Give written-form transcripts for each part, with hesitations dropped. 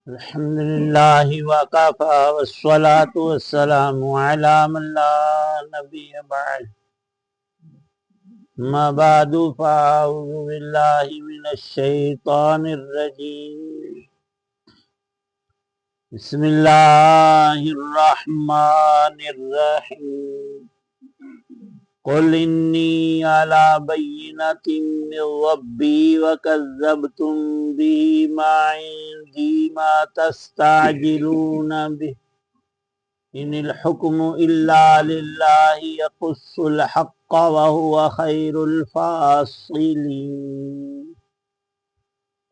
الحمد للہ وکفی والصلاة والسلام علی من لا نبی بعد ما بعد فاعوذ باللہ من الشیطان الرجیم بسم اللہ الرحمن الرحیم قل انی علی بینۃ من ربی وکذبتم به ما عندی ما تستعجلون به ان الحکم الا للہ یقص الحق وهو خیر الفاصلین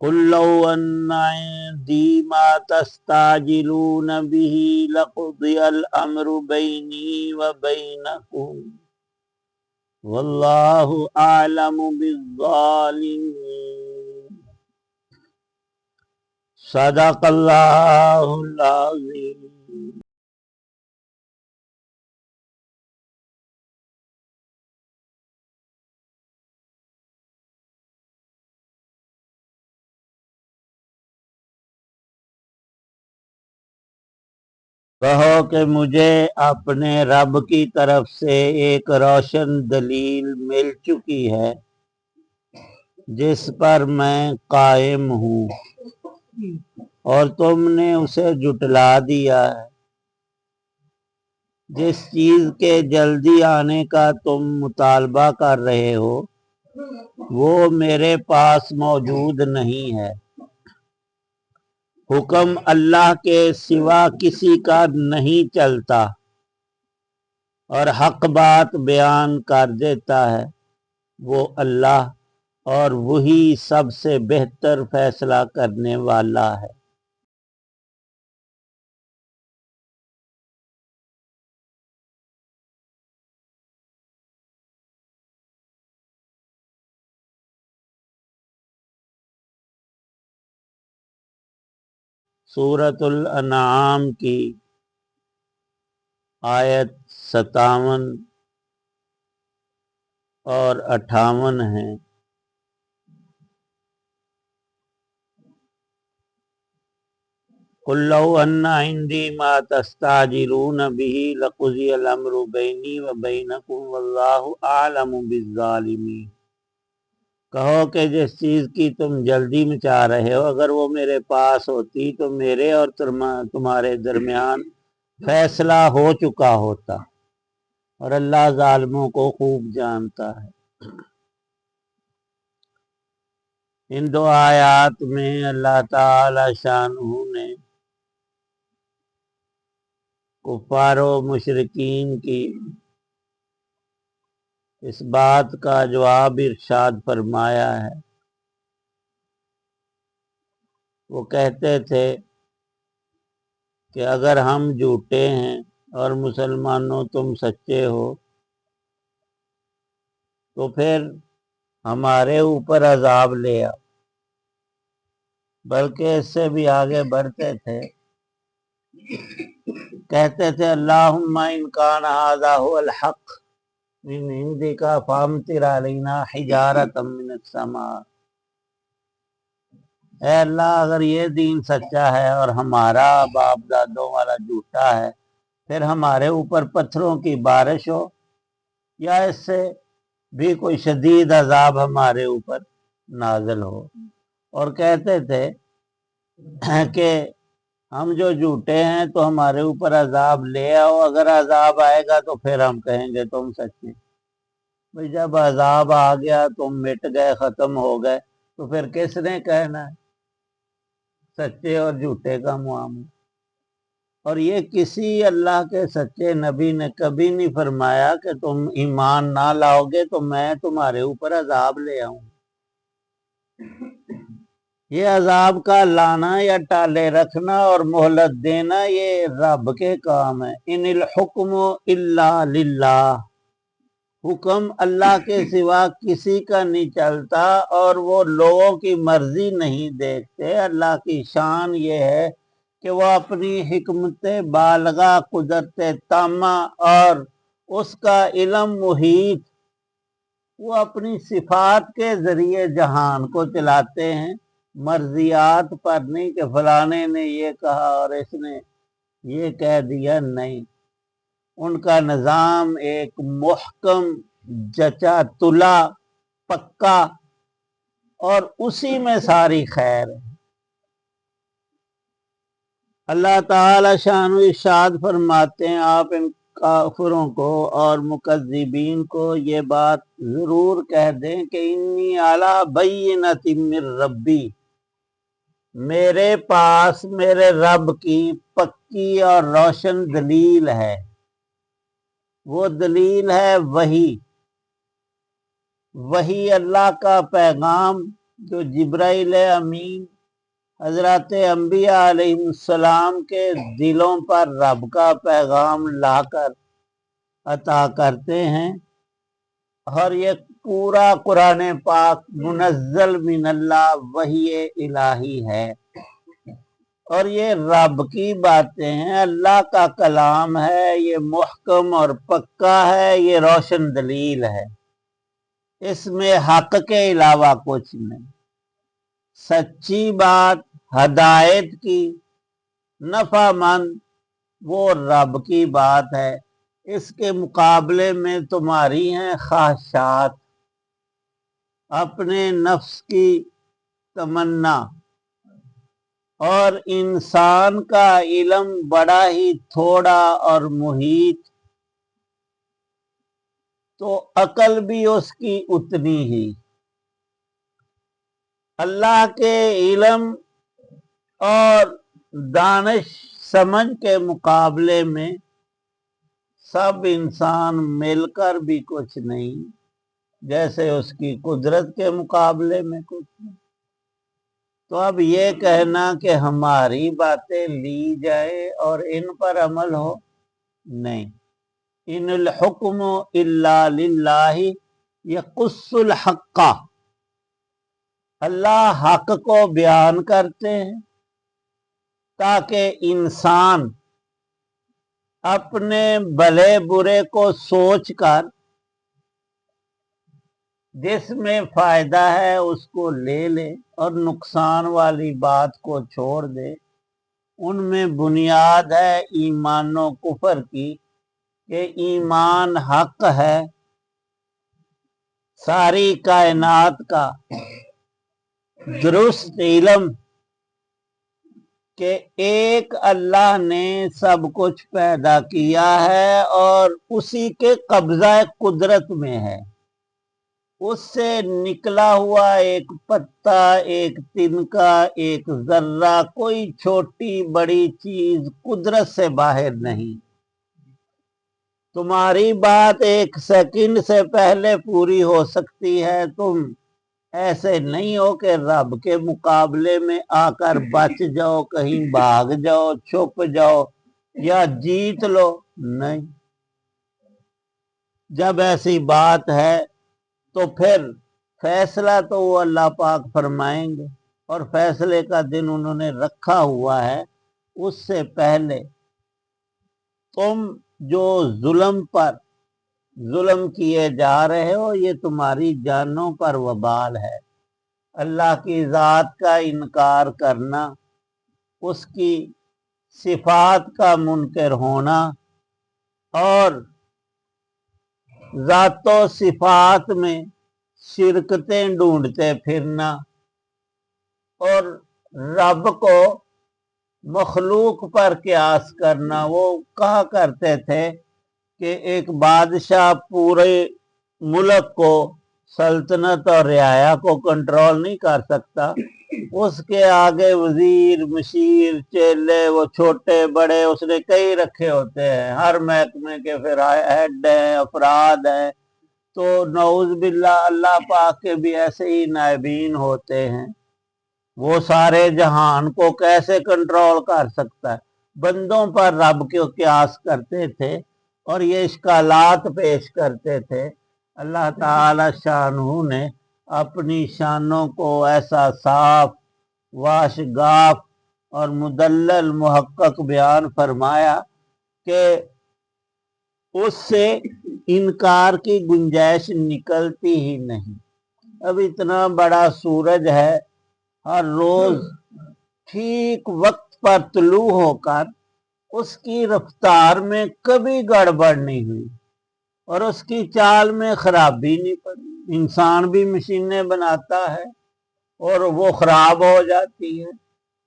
قل لو ان عندی ما تستعجلون به لقضی الامر بینی وبینکم واللہ اعلم بالظالمین صدق اللہ العظیم۔ کہو کہ مجھے اپنے رب کی طرف سے ایک روشن دلیل مل چکی ہے جس پر میں قائم ہوں، اور تم نے اسے جھٹلا دیا ہے۔ جس چیز کے جلدی آنے کا تم مطالبہ کر رہے ہو وہ میرے پاس موجود نہیں ہے۔ حکم اللہ کے سوا کسی کا نہیں چلتا، اور حق بات بیان کر دیتا ہے وہ اللہ، اور وہی سب سے بہتر فیصلہ کرنے والا ہے۔ سورۃ الانعام کی آیت 57 اور 58 ہیں۔ قل لو ان عندی ما تستعجلون به لقضی الامر بینی وبینکم واللہ اعلم بالظالمین۔ کہو کہ جس چیز کی تم جلدی مچا رہے ہو اگر وہ میرے پاس ہوتی تو میرے اور تمہارے درمیان فیصلہ ہو چکا ہوتا، اور اللہ ظالموں کو خوب جانتا ہے۔ ان دو آیات میں اللہ تعالی شانہ نے کفار و مشرکین کی اس بات کا جواب ارشاد فرمایا ہے۔ وہ کہتے تھے کہ اگر ہم جھوٹے ہیں اور مسلمانوں تم سچے ہو تو پھر ہمارے اوپر عذاب لے آؤ۔ بلکہ اس سے بھی آگے بڑھتے تھے، کہتے تھے اللہم ان کان ھذا ھو الحق من عندک فامطر علینا حجارۃ من السماء۔ اے اللہ اگر یہ دین سچا ہے اور ہمارا باپ دادوں والا جھوٹا ہے پھر ہمارے اوپر پتھروں کی بارش ہو، یا اس سے بھی کوئی شدید عذاب ہمارے اوپر نازل ہو۔ اور کہتے تھے کہ ہم جو جھوٹے ہیں تو ہمارے اوپر عذاب لے آؤ، اگر عذاب آئے گا تو پھر ہم کہیں گے تم سچے۔ بھئی جب عذاب آ گیا تم مٹ گئے، ختم ہو گئے، تو پھر کس نے کہنا ہے؟ سچے اور جھوٹے کا معاملہ۔ اور یہ کسی اللہ کے سچے نبی نے کبھی نہیں فرمایا کہ تم ایمان نہ لاؤ گے تو میں تمہارے اوپر عذاب لے آؤں۔ یہ عذاب کا لانا یا ٹالے رکھنا اور مہلت دینا یہ رب کے کام ہے۔ ان الحکم الا للہ، حکم اللہ کے سوا کسی کا نہیں چلتا، اور وہ لوگوں کی مرضی نہیں دیکھتے۔ اللہ کی شان یہ ہے کہ وہ اپنی حکمت بالغہ، قدرت تامہ اور اس کا علم محیط، وہ اپنی صفات کے ذریعے جہان کو چلاتے ہیں۔ مرضیات پر نہیں کہ فلانے نے یہ کہا اور اس نے یہ کہہ دیا، نہیں، ان کا نظام ایک محکم، جچا تلا، پکا، اور اسی میں ساری خیر ہے۔ اللہ تعالی شان ارشاد فرماتے ہیں، آپ ان کافروں کو اور مکذبین کو یہ بات ضرور کہہ دیں کہ انی علی بینۃ من ربی، میرے پاس میرے رب کی پکی اور روشن دلیل ہے۔ وہ دلیل ہے وہی اللہ کا پیغام جو جبرائیل امین حضرات انبیاء علیہ السلام کے دلوں پر رب کا پیغام لا کر عطا کرتے ہیں، اور یہ پورا قرآن پاک منزل من اللہ وحی الہی ہے، اور یہ رب کی باتیں ہیں، اللہ کا کلام ہے، یہ محکم اور پکا ہے، یہ روشن دلیل ہے، اس میں حق کے علاوہ کچھ نہیں۔ سچی بات، ہدایت کی، نفع مند، وہ رب کی بات ہے، اس کے مقابلے میں تمہاری ہیں خواہشات، اپنے نفس کی تمنا، اور انسان کا علم بڑا ہی تھوڑا اور محیط، تو عقل بھی اس کی اتنی ہی۔ اللہ کے علم اور دانش سمجھ کے مقابلے میں سب انسان مل کر بھی کچھ نہیں، جیسے اس کی قدرت کے مقابلے میں کچھ نہیں۔ تو اب یہ کہنا کہ ہماری باتیں لی جائے اور ان پر عمل ہو، نہیں۔ ان الحکم الا للہ یقص الحق، اللہ حق کو بیان کرتے ہیں تاکہ انسان اپنے بھلے برے کو سوچ کر جس میں فائدہ ہے اس کو لے لے اور نقصان والی بات کو چھوڑ دے۔ ان میں بنیاد ہے ایمان و کفر کی، کہ ایمان حق ہے ساری کائنات کا درست علم کہ ایک اللہ نے سب کچھ پیدا کیا ہے اور اسی کے قبضہ قدرت میں ہے، اس سے نکلا ہوا ایک پتا، ایک تنکا، ایک ذرہ، کوئی چھوٹی بڑی چیز قدرت سے باہر نہیں۔ تمہاری بات ایک سیکنڈ سے پہلے پوری ہو سکتی ہے، تم ایسے نہیں ہو کہ رب کے مقابلے میں آ کر بچ جاؤ، کہیں بھاگ جاؤ، چھپ جاؤ یا جیت لو، نہیں۔ جب ایسی بات ہے تو پھر فیصلہ تو وہ اللہ پاک فرمائیں گے، اور فیصلے کا دن انہوں نے رکھا ہوا ہے۔ اس سے پہلے تم جو ظلم کیے جا رہے ہو، یہ تمہاری جانوں پر وبال ہے۔ اللہ کی ذات کا انکار کرنا، اس کی صفات کا منکر ہونا، اور ذات و صفات میں شرکتیں ڈھونڈتے پھرنا، اور رب کو مخلوق پر قیاس کرنا۔ وہ کہا کرتے تھے کہ ایک بادشاہ پورے ملک کو، سلطنت اور رعایا کو کنٹرول نہیں کر سکتا، اس کے آگے وزیر، مشیر، چیلے، وہ چھوٹے بڑے اس نے کئی رکھے ہوتے ہیں، ہر محکمے کے پھر ہیڈ ہیں، افراد ہیں۔ تو نعوذ باللہ اللہ پاک کے بھی ایسے ہی نائبین ہوتے ہیں۔ وہ سارے جہان کو کیسے کنٹرول کر سکتا ہے؟ بندوں پر رب کو قیاس کرتے تھے اور یہ اشکالات پیش کرتے تھے۔ اللہ تعالی شانہ نے اپنی شانوں کو ایسا صاف، واشگاف اور مدلل محقق بیان فرمایا کہ اس سے انکار کی گنجائش نکلتی ہی نہیں۔ اب اتنا بڑا سورج ہے، ہر روز ٹھیک وقت پر طلوع ہو کر اس کی رفتار میں کبھی گڑبڑ نہیں ہوئی اور اس کی چال میں خرابی نہیں پڑی۔ انسان بھی مشینیں بناتا ہے اور وہ خراب ہو جاتی ہے،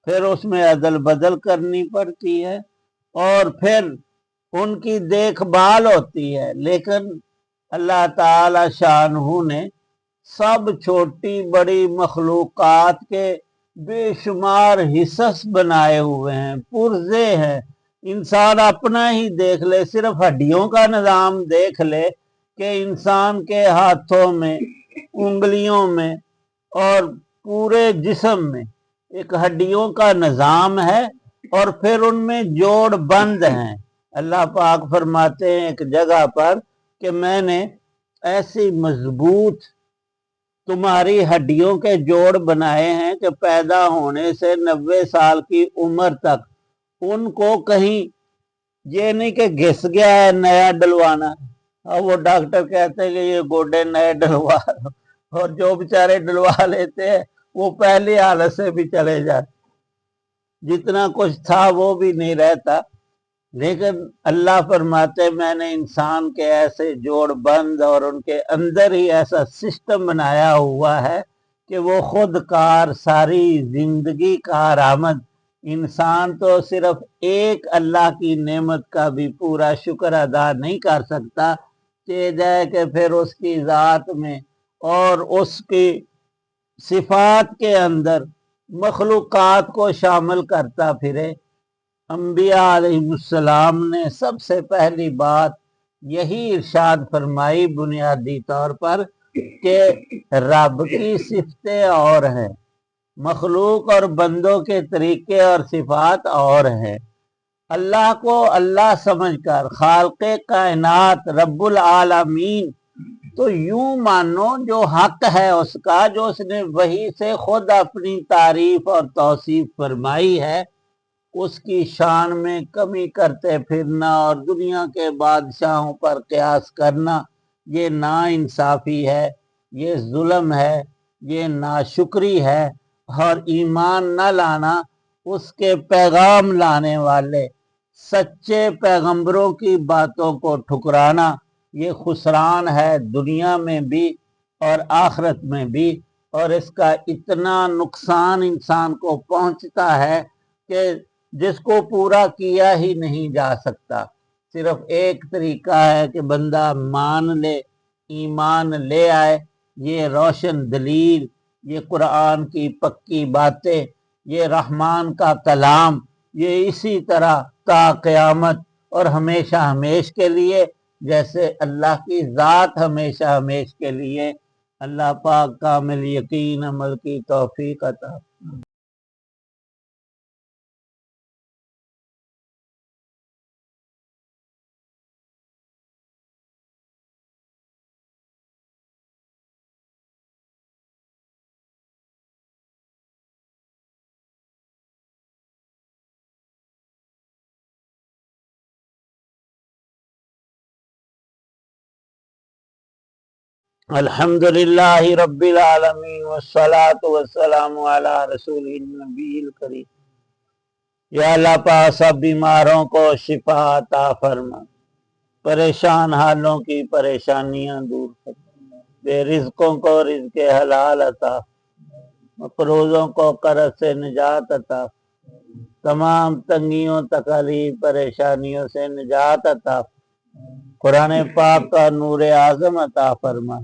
پھر اس میں عدل بدل کرنی پڑتی ہے اور پھر ان کی دیکھ بھال ہوتی ہے، لیکن اللہ تعالی شانہ نے سب چھوٹی بڑی مخلوقات کے بے شمار حصص بنائے ہوئے ہیں، پرزے ہیں۔ انسان اپنا ہی دیکھ لے، صرف ہڈیوں کا نظام دیکھ لے کہ انسان کے ہاتھوں میں، انگلیوں میں اور پورے جسم میں ایک ہڈیوں کا نظام ہے اور پھر ان میں جوڑ بند ہیں۔ اللہ پاک فرماتے ہیں ایک جگہ پر کہ میں نے ایسی مضبوط تمہاری ہڈیوں کے جوڑ بنائے ہیں کہ پیدا ہونے سے 90 سال کی عمر تک ان کو کہیں یہ نہیں کہ گھس گیا ہے نیا ڈلوانا، اور وہ ڈاکٹر کہتے ہیں کہ یہ گوڈے نئے ڈلوا لو، اور جو بیچارے ڈلوا لیتے ہیں وہ پہلی حالت سے بھی چلے جاتے، جتنا کچھ تھا وہ بھی نہیں رہتا۔ لیکن اللہ فرماتے میں نے انسان کے ایسے جوڑ بند اور ان کے اندر ہی ایسا سسٹم بنایا ہوا ہے کہ وہ خود کار، ساری زندگی کارآمد۔ انسان تو صرف ایک اللہ کی نعمت کا بھی پورا شکر ادا نہیں کر سکتا، کہ جائے کہ پھر اس کی ذات میں اور اس کی صفات کے اندر مخلوقات کو شامل کرتا پھرے۔ انبیاء علیہ السلام نے سب سے پہلی بات یہی ارشاد فرمائی بنیادی طور پر کہ رب کی صفتیں اور ہیں، مخلوق اور بندوں کے طریقے اور صفات اور ہیں۔ اللہ کو اللہ سمجھ کر خالق کائنات رب العالمین تو یوں مانو جو حق ہے اس کا، جو اس نے وحی سے خود اپنی تعریف اور توصیف فرمائی ہے، اس کی شان میں کمی کرتے پھرنا اور دنیا کے بادشاہوں پر قیاس کرنا یہ ناانصافی ہے، یہ ظلم ہے، یہ ناشکری ہے، اور ایمان نہ لانا، اس کے پیغام لانے والے سچے پیغمبروں کی باتوں کو ٹھکرانا، یہ خسران ہے دنیا میں بھی اور آخرت میں بھی۔ اور اس کا اتنا نقصان انسان کو پہنچتا ہے کہ جس کو پورا کیا ہی نہیں جا سکتا۔ صرف ایک طریقہ ہے کہ بندہ مان لے، ایمان لے آئے، یہ روشن دلیل، یہ قرآن کی پکی باتیں، یہ رحمان کا کلام، یہ اسی طرح تا قیامت اور ہمیشہ ہمیش کے لیے، جیسے اللہ کی ذات ہمیشہ ہمیش کے لیے۔ اللہ پاک کامل یقین عمل کی توفیق عطا۔ الحمدللہ رب العالمین والصلاة والسلام علی رسول النبی الکریم۔ یا اللہ پاک سب بیماروں کو شفا عطا فرما، پریشان حالوں کی پریشانیاں دور فرما، بے رزقوں کو رزق حلال عطا، مقروضوں کو قرض سے نجات عطا، تمام تنگیوں تکالیف پریشانیوں سے نجات عطا، قرآن پاک کا نور اعظم عطا فرما۔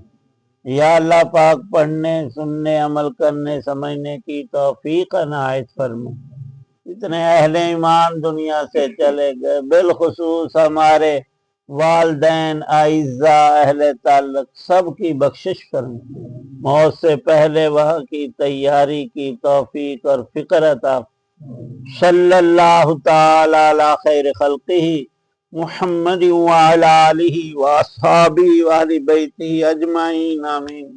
یا اللہ پاک پڑھنے، سننے، عمل کرنے، سمجھنے کی توفیق عنایت فرما۔ اتنے اہل ایمان دنیا سے چلے گئے، بالخصوص ہمارے والدین، اعزاء، اہل تعلق، سب کی بخشش فرما، موت سے پہلے وہاں کی تیاری کی توفیق اور فکر عطا۔ صلی اللہ تعالی علی خیر خلقہ محمد وعلی آلہ واصحابہ واہل بیتہ اجمعین، آمین۔